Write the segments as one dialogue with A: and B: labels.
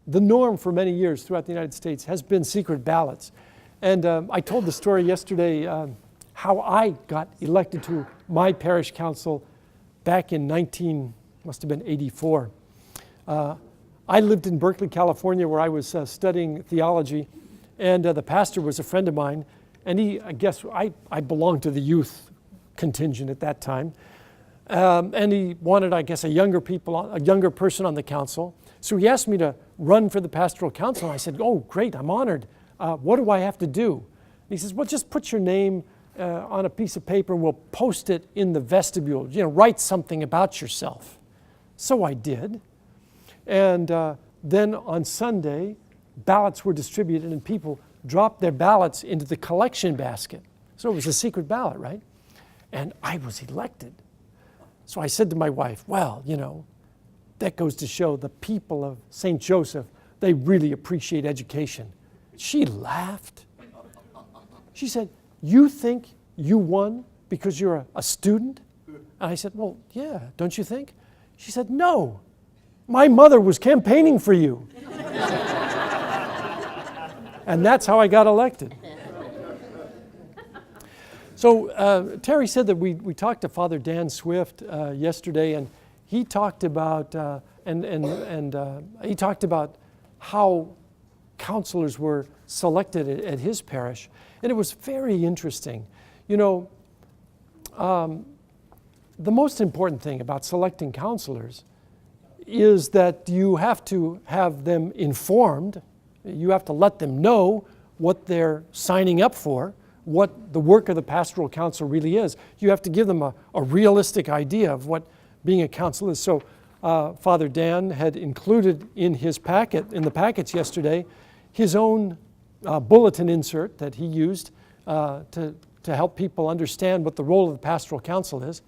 A: the norm for many years throughout the United States has been secret ballots. And I told the story yesterday how I got elected to my parish council back in must have been 84. I lived in Berkeley, California, where I was studying theology, and the pastor was a friend of mine, and I belonged to the youth contingent at that time, and he wanted, I guess, a younger person on the council. So he asked me to run for the Pastoral Council, and I said, "Oh, great, I'm honored. What do I have to do?" And he says, "Well, just put your name on a piece of paper and we'll post it in the vestibule. Write something about yourself." So I did. And then on Sunday, ballots were distributed and people dropped their ballots into the collection basket. So it was a secret ballot, right? And I was elected. So I said to my wife, "Well, that goes to show the people of St. Joseph, they really appreciate education." She laughed. She said, "You think you won because you're a student?" And I said, "Well, yeah, don't you think?" She said, "No, my mother was campaigning for you." And that's how I got elected. So Terry said that we talked to Father Dan Swift yesterday, and he talked about he talked about how counselors were selected at his parish, and it was very interesting. The most important thing about selecting counselors is that you have to have them informed. You have to let them know what they're signing up for, what the work of the Pastoral Council really is. You have to give them a realistic idea of what being a council is. So Father Dan had included in the packets yesterday, his own bulletin insert that he used to help people understand what the role of the Pastoral Council is.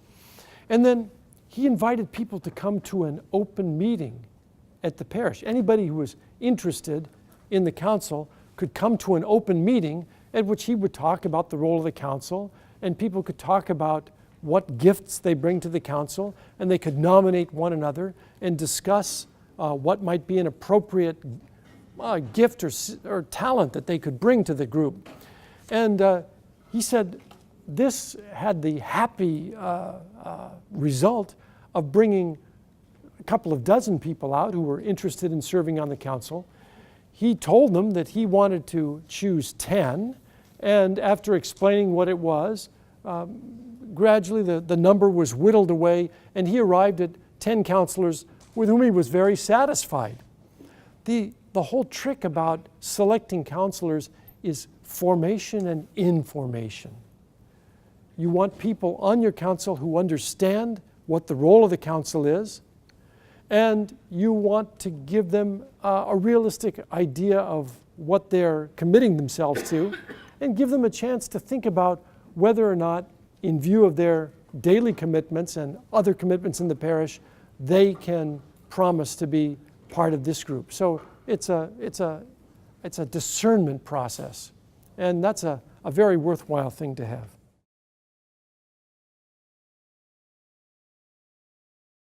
A: And then he invited people to come to an open meeting at the parish. Anybody who was interested in the council could come to an open meeting at which he would talk about the role of the council, and people could talk about what gifts they bring to the council, and they could nominate one another and discuss what might be an appropriate gift or talent that they could bring to the group. And he said this had the happy result of bringing a couple of dozen people out who were interested in serving on the council. He told them that he wanted to choose 10, and after explaining what it was, gradually the number was whittled away, and he arrived at 10 counselors with whom he was very satisfied. The whole trick about selecting counselors is formation and information. You want people on your council who understand what the role of the council is, and you want to give them a realistic idea of what they're committing themselves to, and give them a chance to think about whether or not, in view of their daily commitments and other commitments in the parish, they can promise to be part of this group. So it's a discernment process, and that's a very worthwhile thing to have.